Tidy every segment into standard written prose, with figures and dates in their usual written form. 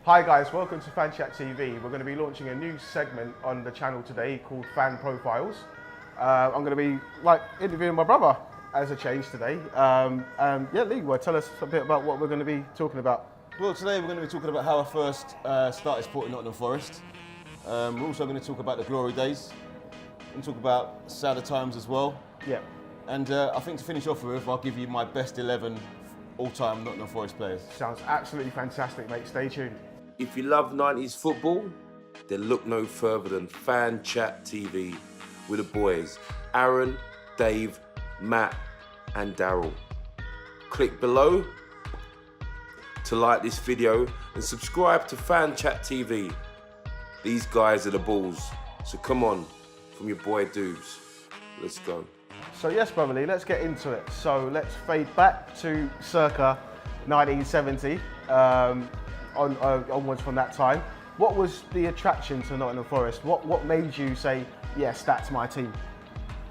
Hi guys, welcome to FanChatTV. We're going to be launching a new segment on the channel today called Fan Profiles. I'm going to be interviewing my brother as a change today. Yeah, Leroy, tell us a bit about what we're going to be talking about. Well, today we're going to be talking about how I first started supporting Nottingham Forest. We're also going to talk about the glory days and talk about sadder times as well. Yeah. And I think to finish off with, I'll give you my best 11 all-time Nottingham Forest players. Sounds absolutely fantastic, mate. Stay tuned. If you love 90s football, then look no further than FanChatTV with the boys, Aaron, Dave, Matt and Daryl. Click below to like this video and subscribe to FanChatTV. These guys are the balls, so come on from your boy Doobs. Let's go. So yes, brotherly, let's get into it. So let's fade back to circa 1970. Onwards from that time. What was the attraction to Nottingham Forest? What made you say, yes, that's my team?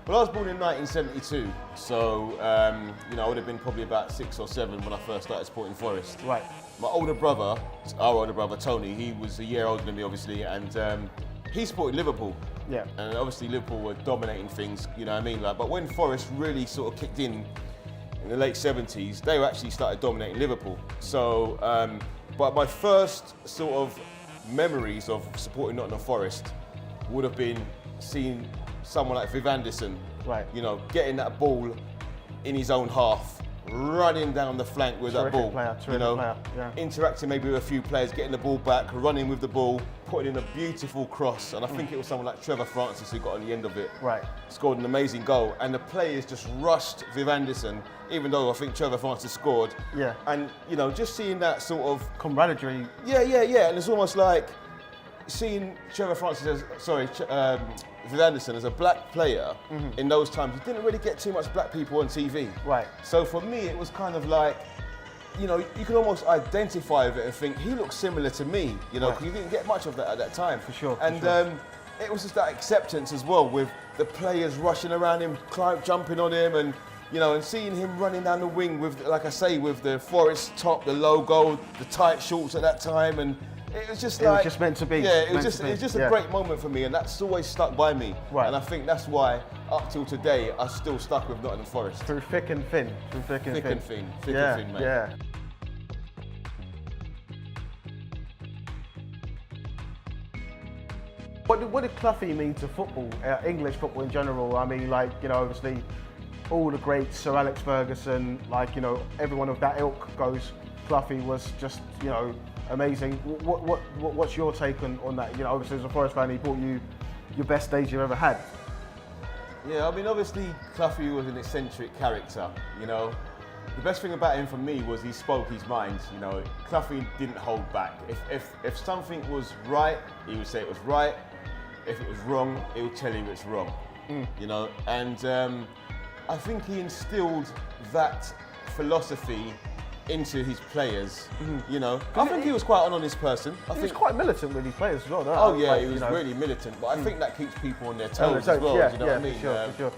Well, I was born in 1972, so I would have been probably about 6 or 7 when I first started supporting Forest. Right. My older brother, our older brother Tony, he was a year older than me, obviously, and he supported Liverpool. Yeah. And obviously Liverpool were dominating things, you know what I mean? But when Forest really sort of kicked in the late 70s, they actually started dominating Liverpool. So. But my first sort of memories of supporting Nottingham Forest would have been seeing someone like Viv Anderson, right. Getting that ball in his own half, running down the flank with that ball, player, yeah. Interacting maybe with a few players, getting the ball back, running with the ball, putting in a beautiful cross, and I think it was someone like Trevor Francis who got on the end of it, right. Scored an amazing goal, and the players just rushed Viv Anderson, even though I think Trevor Francis scored. Yeah. And just seeing that sort of camaraderie. Yeah, and it's almost like seeing Trevor Francis Viv Anderson as a black player in those times. You didn't really get too much black people on TV. Right. So for me, it was kind of like, you can almost identify with it and think, he looks similar to me, because you didn't get much of that at that time. For sure. And it was just that acceptance as well, with the players rushing around him, jumping on him, and and seeing him running down the wing with, like I say, with the Forest top, the logo, the tight shorts at that time, and it was just was just meant to be. Yeah, it was just a great moment for me, and that's always stuck by me. Right. And I think that's why, up till today, I'm still stuck with Nottingham Forest. Through thick and thin. Thick and thin, mate. Yeah. What did Cloughie mean to football, English football in general? I mean, obviously, all the greats, Sir Alex Ferguson, everyone of that ilk goes. Cloughie was just, amazing. What's your take on that? Obviously as a Forest fan, he brought you your best days you've ever had. Yeah, I mean, obviously Cloughie was an eccentric character. The best thing about him for me was he spoke his mind. Cloughie didn't hold back. If something was right, he would say it was right. If it was wrong, he would tell you it's wrong. And I think he instilled that philosophy into his players, I think he was quite an honest person. He was quite militant with his players as well, though. Oh yeah, he was really militant, but I think that keeps people on their toes as well, do you know what I mean? For sure.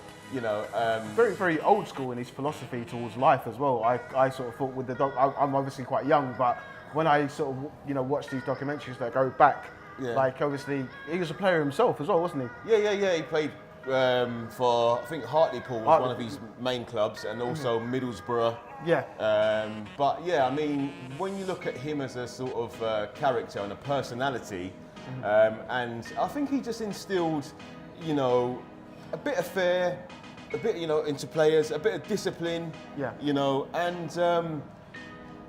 Very, very old school in his philosophy towards life as well. I sort of thought with the I'm obviously quite young, but when I sort of, watch these documentaries that go back, obviously, he was a player himself as well, wasn't he? Yeah, he played for, I think Hartlepool was one of his main clubs, and also Middlesbrough. Yeah. But yeah, I mean, when you look at him as a sort of character and a personality, and I think he just instilled, a bit of fair, a bit, into players, a bit of discipline. Yeah.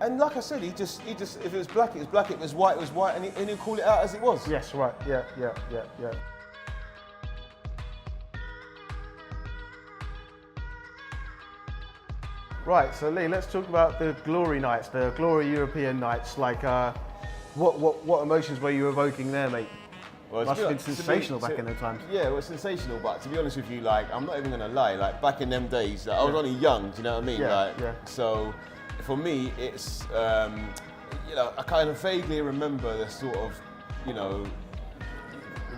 And like I said, he just, if it was black, it was black. If it was white, it was white, and he'd call it out as it was. Yes, right. Yeah. Right, so Lee, let's talk about the glory nights, the glory European nights. What emotions were you evoking there, mate? Well, it must have been sensational back in the times. Yeah, it was sensational, but to be honest with you, I'm not even going to lie, back in them days, I was only young, do you know what I mean? Yeah. So, for me, it's, I kind of vaguely remember the sort of,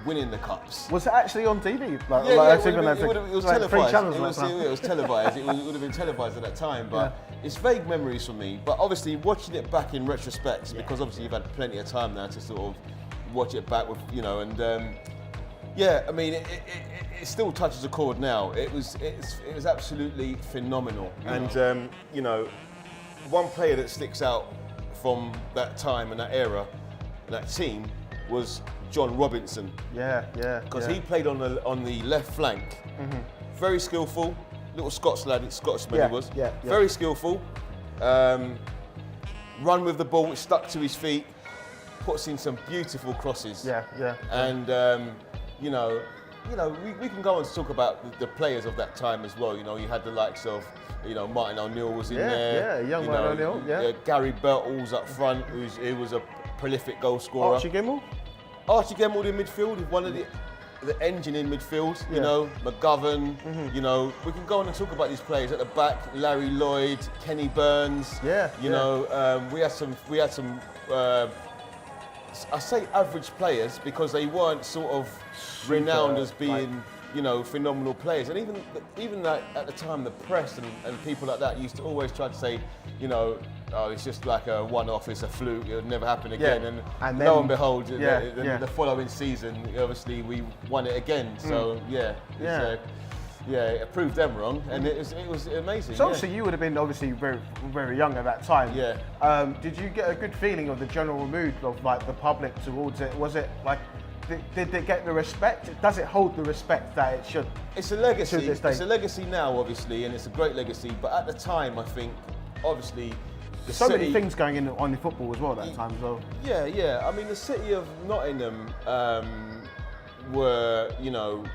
winning the cups. Was it actually on TV? Like, Yeah, like, it was like free televised. channels It was televised. It would have been televised at that time, but it's vague memories for me. But obviously, watching it back in retrospect, because obviously you've had plenty of time now to sort of watch it back with, you know, and yeah, I mean, it still touches a chord now. It was absolutely phenomenal, and you know, one player that sticks out from that time and that era, that team, was John Robinson. Yeah. Because he played on the left flank. Very skillful, little Scotsman he was. Yeah. Very skillful. Run with the ball, it stuck to his feet. Puts in some beautiful crosses. Yeah. And you know, we can go on to talk about the players of that time as well. You know, you had the likes of, you know, Martin O'Neill was in there. Yeah, young Martin O'Neill. Yeah. Gary Beltall's up front, who was a prolific goal scorer. Archie Gemmell In midfield, one of the engine in midfield. You know, McGovern. You know, we can go on and talk about these players at the back. Larry Lloyd, Kenny Burns. You know, we had some. I say average players because they weren't sort of renowned as being, you know, phenomenal players. And even that, at the time, the press and people like that used to always try to say, you know, oh, it's just like a one-off, it's a fluke, it'll never happen again. And lo and behold, the following season, obviously, we won it again. So, it proved them wrong, and it was amazing. So obviously you would have been very, very young at that time. Yeah. Did you get a good feeling of the general mood of like the public towards it? Was it like, did it get the respect? Does it hold the respect that it should? It's a legacy. To this day? It's a legacy now, obviously, and it's a great legacy. But at the time, I think, obviously, so many things going on in football as well at that time as well. Yeah. I mean, the city of Nottingham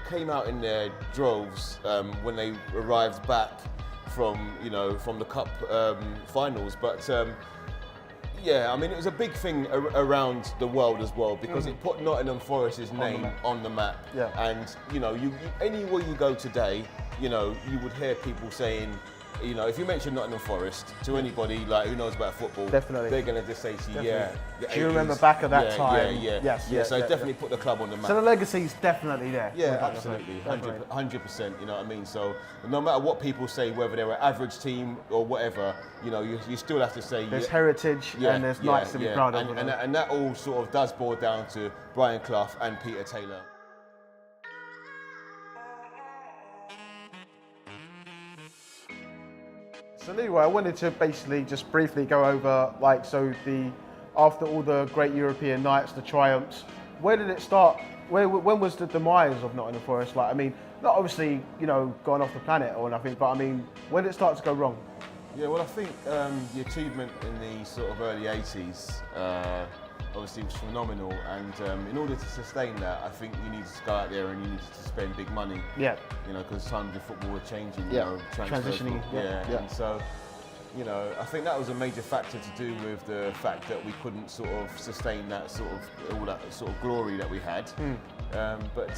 came out in their droves when they arrived back from the cup finals. But I mean, it was a big thing around the world as well, because it put Nottingham Forest's name on the map. Yeah. And you anywhere you go today, you would hear people saying, if you mention Nottingham Forest to anybody like who knows about football, definitely they're going to just say to you, Do you remember back at that time? Yes. So definitely put the club on the map. So the legacy's definitely there. Yeah, absolutely, 100%. You know what I mean? So no matter what people say, whether they're an average team or whatever, you still have to say there's heritage and there's nights to be proud of. And that all sort of does boil down to Brian Clough and Peter Taylor. So Leroy, I wanted to basically just briefly go over, after all the great European nights, the triumphs, where did it start? When was the demise of Nottingham Forest? Like, I mean, not obviously, gone off the planet or nothing, but I mean, when did it start to go wrong? Yeah, well, I think the achievement in the sort of early 80s obviously was phenomenal, and in order to sustain that, I think you needed to go out there and you needed to spend big money. Yeah. Because times of football were changing. Transitioning. And so, I think that was a major factor to do with the fact that we couldn't sort of sustain that sort of all that sort of glory that we had. But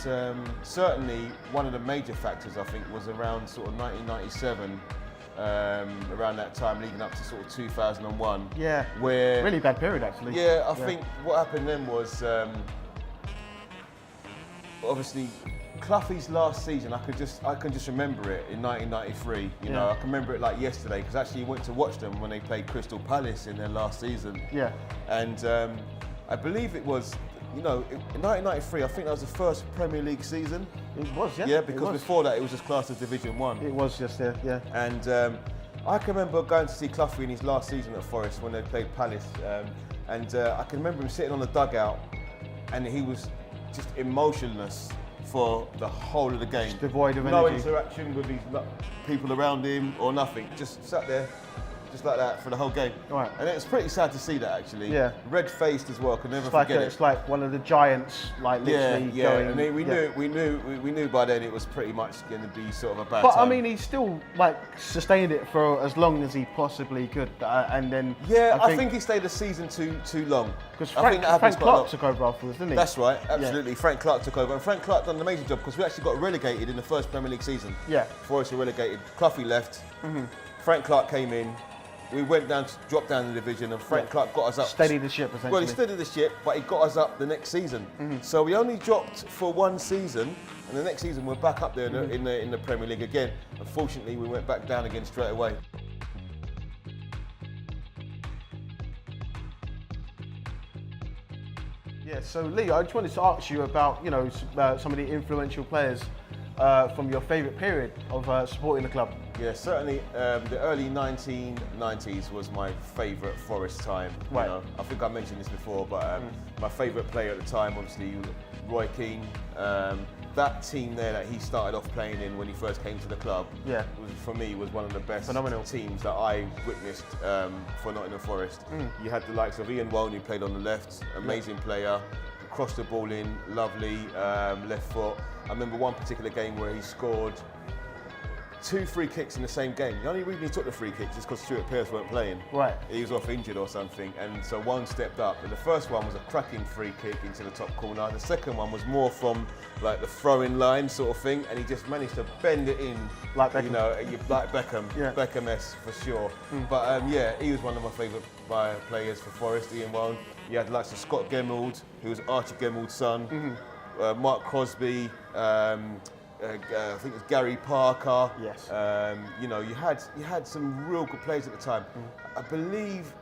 certainly one of the major factors I think was around sort of 1997. Around that time, leading up to sort of 2001. Yeah. Where really bad period actually. Yeah, I think what happened then was obviously Clough's last season. I can just remember it in 1993. I can remember it like yesterday because actually went to watch them when they played Crystal Palace in their last season. Yeah. And I believe it was. In 1993, I think that was the first Premier League season. It was, yeah. Yeah, because before that, it was just classed as Division 1. It was just, yeah. And I can remember going to see Clough in his last season at Forest when they played Palace. And I can remember him sitting on the dugout, and he was just emotionless for the whole of the game. Just devoid of no energy. interaction with these people around him or nothing. Just sat there. Just like that for the whole game. Right. And it's pretty sad to see that actually. Yeah. Red-faced as well, could never forget it. It's like one of the giants, like literally going. And we knew by then it was pretty much going to be sort of a bad But time. I mean, he still sustained it for as long as he possibly could, and then. Yeah, I think he stayed a season too long. Because Frank Clark took over afterwards, didn't he? That's right, absolutely. Yeah. Frank Clark took over, and Frank Clark done an amazing job because we actually got relegated in the first Premier League season. Yeah. Forest were relegated. Clough left. Frank Clark came in. we dropped down the division, and Frank Clark got us up. Steadied the ship, essentially. Well, he steadied the ship, but he got us up the next season. So we only dropped for one season, and the next season we're back up there in the Premier League again. Unfortunately, we went back down again straight away. Yeah, so Lee, I just wanted to ask you about, you know, some of the influential players from your favourite period of supporting the club. Yeah, certainly the early 1990s was my favourite Forest time. Right. You know, I think I mentioned this before, but my favourite player at the time, obviously, Roy Keane. That team there that he started off playing in when he first came to the club, for me, was one of the best teams that I witnessed for Nottingham Forest. You had the likes of Ian Walne, who played on the left, amazing player, crossed the ball in, lovely, left foot. I remember one particular game where he scored 2 free kicks in the same game. The only reason he took the free kicks is because Stuart Pearce weren't playing. Right. He was off injured or something, and so one stepped up. And the first one was a cracking free kick into the top corner. The second one was more from like the throwing line sort of thing, and he just managed to bend it in, like Beckham. You know, like Beckham, Beckham-esque for sure. But yeah, he was one of my favourite players for Forest, Ian Walne. You had the likes of Scott Gemmild, who was Archie Gemmild's son, Mark Crosby. I think it was Gary Parker. Yes. You know, you had some real good players at the time. I believe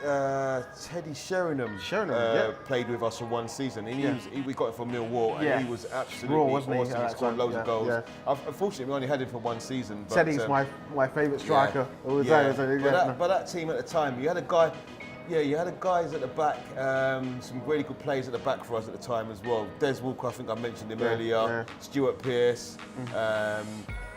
Teddy Sheringham played with us for one season. We got him from Millwall, and he was absolutely awesome. He scored loads of goals. Unfortunately, we only had him for one season. But, Teddy's my favourite striker. But that team at the time, you had a guy. Yeah, you had guys at the back, some really good players at the back for us at the time as well. Des Walker, I think I mentioned him earlier. Stuart Pearce,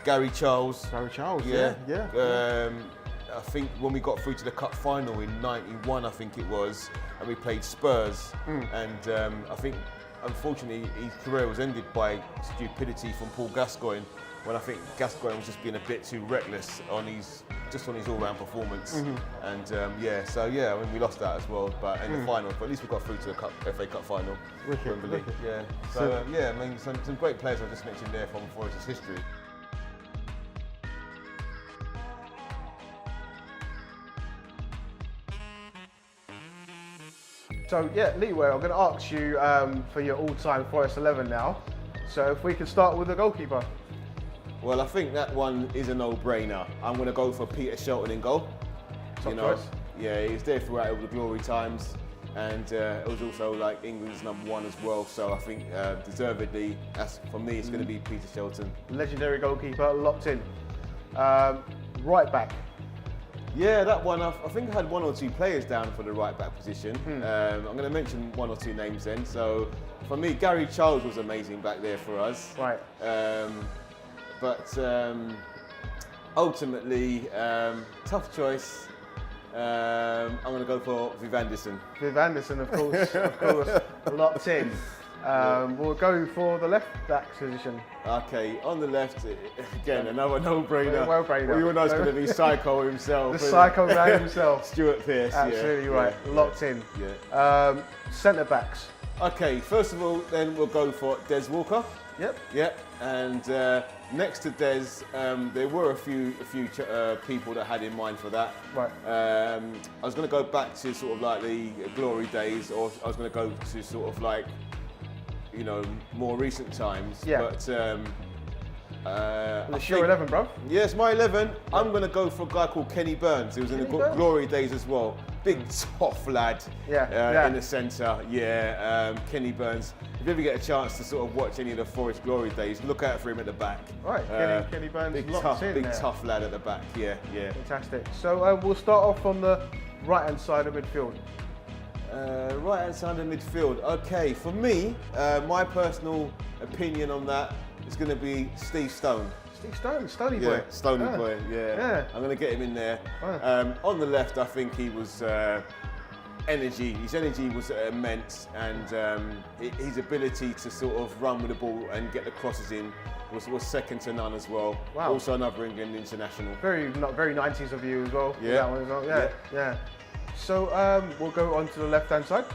Gary Charles. Gary Charles, I think when we got through to the cup final in '91, I think it was, and we played Spurs, and I think unfortunately his career was ended by stupidity from Paul Gascoigne, when I think Gascoigne was just being a bit too reckless on his all-round performance. And I mean, we lost that as well, but in the final, but at least we got through to the FA Cup final. Wicked. Yeah. So I mean, some great players I just mentioned there from Forest's history. So yeah, Leroy, I'm going to ask you for your all-time Forest 11 now. So if we can start with the goalkeeper. Well, I think that one is a no-brainer. I'm going to go for Peter Shelton in goal. Top choice. Yeah, he was there throughout all the glory times, and it was also like England's #1 as well. So I think deservedly, for me, it's going to be Peter Shelton. Legendary goalkeeper, locked in. Right back. Yeah, that one, I think I had 1 or 2 players down for the right back position. I'm going to mention 1 or 2 names then. So for me, Gary Charles was amazing back there for us. Right. But ultimately, tough choice. I'm going to go for Viv Anderson. Viv Anderson, of course, locked in. We'll go for the left back position. Okay, on the left, again, another no-brainer. Well-brainer. We all know it's going to be Psycho himself. The Psycho man himself. Stuart Pearce. Absolutely right. Locked in. Yeah. Centre backs. Okay, first of all, then we'll go for Des Walker. Yep. And next to Des, there were a few people that had in mind for that. Right. I was going to go back to sort of like the glory days, or I was going to go to sort of like, you know, more recent times. Yeah. But it's your 11, bro. Yes, my 11. I'm going to go for a guy called Kenny Burns. He was in the glory days as well. Big, tough lad in the centre. Yeah, Kenny Burns. If you ever get a chance to sort of watch any of the Forest glory days, look out for him at the back. Right, Kenny Burns, big tough lad at the back. Yeah. Fantastic. So we'll start off on the right-hand side of midfield. Right-hand side of midfield. Okay, for me, my personal opinion on that is going to be Steve Stone. Steve Stone, Stoney boy. Yeah, Stoney boy, yeah. I'm going to get him in there. On the left, I think he was energy. His energy was immense, and his ability to sort of run with the ball and get the crosses in was second to none as well. Wow. Also another England international. Very 90s of you as well. Yeah. That one as well. Yeah. So we'll go on to the left-hand side.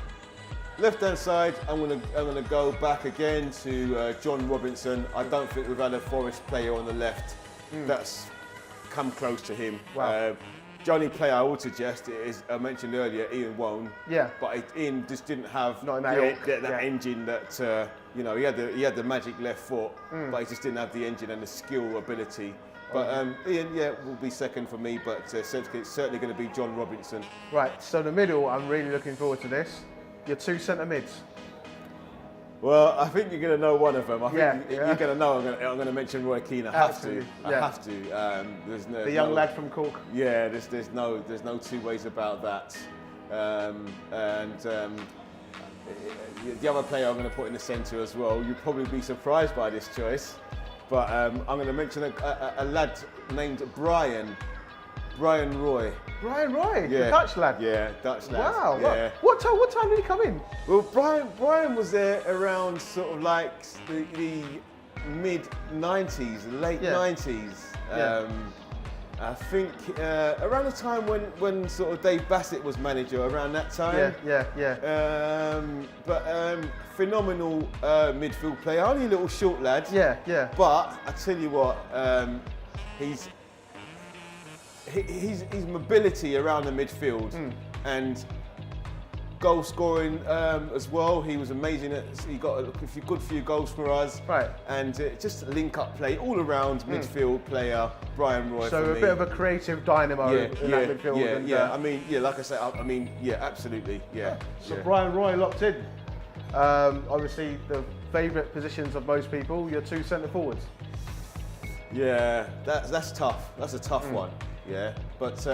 Left-hand side, I'm gonna go back again to John Robinson. I don't think we've had a Forest player on the left that's come close to him. Wow. The only player I would suggest is, I mentioned earlier, Ian Wone. Yeah. But Ian just didn't have Not in that ilk, that engine that, you know, he had the magic left foot, but he just didn't have the engine and the skill ability. But Ian, will be second for me, but it's certainly going to be John Robinson. Right, so the middle, I'm really looking forward to this. Your 2 centre mids. Well, I think you're going to know one of them. I think Yeah. you're going to know. I'm going to mention Roy Keane. I have to. There's no, The young lad from Cork. Yeah, there's no two ways about that. The other player I'm going to put in the centre as well. You'll probably be surprised by this choice, but I'm going to mention a lad named Brian Roy. Brian Roy, Yeah. the Dutch lad. Yeah, Dutch lad. Wow. Yeah. What time did he come in? Well, Brian was there around sort of like the mid 90s, late Yeah. 90s. Yeah. I think around the time when sort of Dave Bassett was manager, around that time. Yeah. Phenomenal midfield player, only a little short lad. Yeah. But I tell you what, his mobility around the midfield and goal scoring as well. He was amazing. He got a good few goals for us. Right. And just link up play, all around midfield player, Brian Roy. So for a me. bit of a creative dynamo in that midfield. Yeah. I mean, like I say, absolutely. Yeah. So Brian Roy locked in. Obviously, the favourite positions of most people, your 2 centre forwards. Yeah, that's tough. That's a tough one. Yeah, but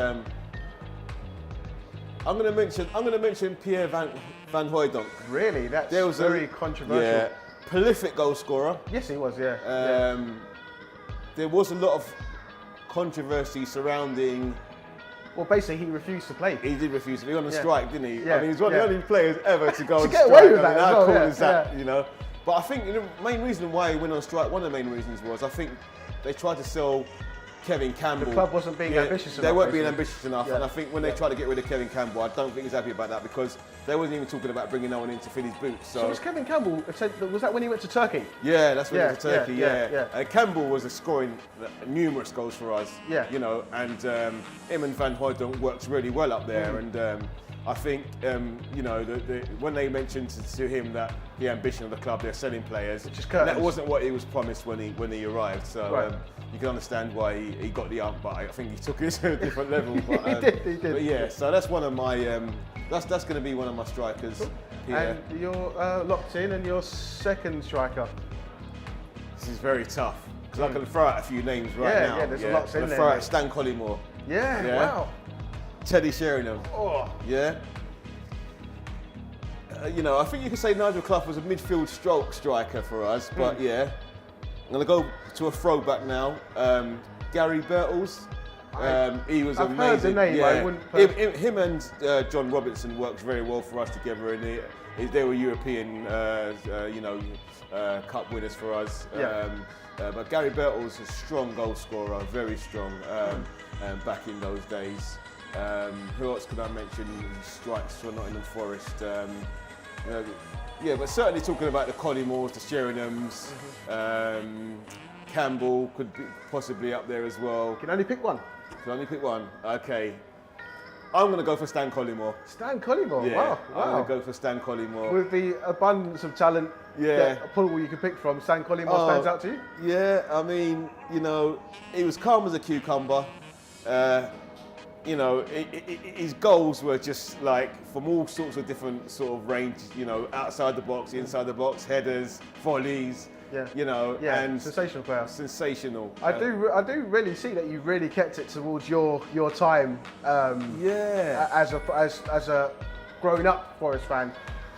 I'm going to mention Pierre van Hooijdonk. Really, that's very controversial. Yeah, prolific goal scorer. Yes, he was. Yeah. There was a lot of controversy surrounding. Well, basically, he refused to play. He did refuse to be on a strike, didn't he? Yeah. I mean, he's one of the only players ever to go on get strike. away with that as how well, cool yeah, is that? yeah. You know. But I think the main reason why he went on strike, one of the main reasons was, I think they tried to sell Kevin Campbell. The club wasn't being ambitious enough. They weren't being basically. ambitious enough, and I think when they tried to get rid of Kevin Campbell, I don't think he's happy about that, because they wasn't even talking about bringing no one in to fill his boots. So was Kevin Campbell? Was that when he went to Turkey? Yeah, that's when he went to Turkey. Yeah. Campbell was scoring numerous goals for us. Yeah. You know, and him and Van Hooijdonk works really well up there, and I think you know when they mentioned to him that the ambition of the club, they're selling players, that wasn't what he was promised when he arrived. So you can understand why he got the ump, but I think he took it to a different level. But, he did. But yeah, so that's one of my that's going to be one of my strikers. Cool. And you're locked in, and your second striker. This is very tough because I can throw out a few names right now. Yeah, there's a lot in there. I'm gonna throw out Stan Collymore. Yeah. Wow. Teddy Sheringham. Oh. Yeah. You know, I think you could say Nigel Clough was a midfield stroke striker for us, but yeah. I'm going to go to a throwback now. Gary Birtles. He was I've amazing. heard the name, yeah. I wouldn't. Him and John Robinson worked very well for us together, and they were European, cup winners for us. Yeah. But Gary Birtles was a strong goal scorer, very strong back in those days. Who else could I mention? Strikes for Nottingham Forest. But certainly talking about the Collymores, the Sheringhams, Campbell could be possibly up there as well. Can only pick one. Can only pick one. Okay. I'm going to go for Stan Collymore. Stan Collymore. Yeah, Wow. I'm going to go for Stan Collymore. With the abundance of talent that pool you could pick from, Stan Collymore stands out to you? Yeah, I mean, you know, he was calm as a cucumber. You know, his goals were just like from all sorts of different sort of range, you know, outside the box, inside the box, headers, volleys, you know, and sensational player. Sensational. I do really see that you really kept it towards your time. As a growing up Forest fan,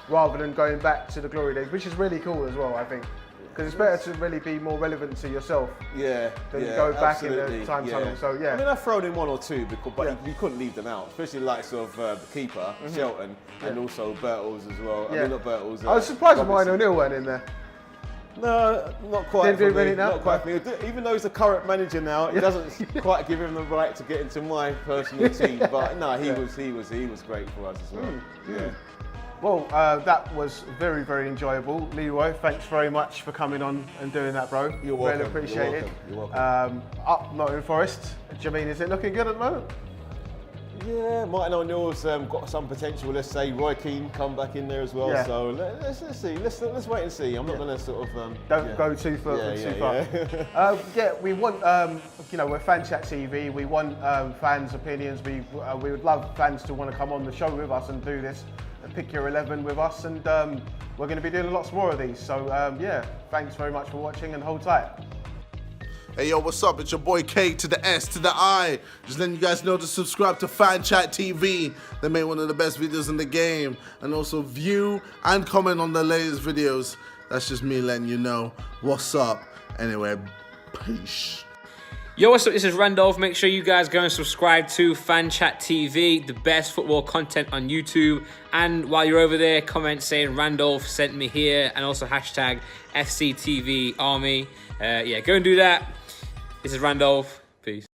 rather than going back to the glory days, which is really cool as well, I think. Because it's better to really be more relevant to yourself than go back in the time tunnel. So I mean, I've thrown in one or two, but you couldn't leave them out, especially the likes of the keeper, Shelton, and also Birtles as well. I mean, not Birtles. I was surprised that Ryan O'Neill weren't in there. No, not quite. Didn't do for me. really now? Not quite for me. Even though he's the current manager now, it doesn't quite give him the right to get into my personal team. But no, he was great for us as well. Yeah. Well, that was very, very enjoyable. Leroy, thanks very much for coming on and doing that, bro. You're welcome. Really appreciate it. You're welcome. Up Nottingham Forest. Jermaine, is it looking good at the moment? Yeah, Martin O'Neill's got some potential. Let's say Roy Keane come back in there as well. Yeah. So let's see. Let's wait and see. I'm not going to sort of Don't go too far. Yeah, we want you know, we're FanChatTV. We want fans' opinions. We would love fans to want to come on the show with us and do this, and pick your 11 with us, and we're going to be doing lots more of these. So yeah, thanks very much for watching, and hold tight. Hey yo, what's up? It's your boy K to the S to the I. Just letting you guys know to subscribe to FanChatTV. They make one of the best videos in the game. And also view and comment on the latest videos. That's just me letting you know what's up. Anyway, peace. Yo, what's up? This is Randolph. Make sure you guys go and subscribe to FanChatTV, the best football content on YouTube. And while you're over there, comment saying Randolph sent me here, and also hashtag FCTV Army. Yeah, go and do that. This is Randolph. Peace.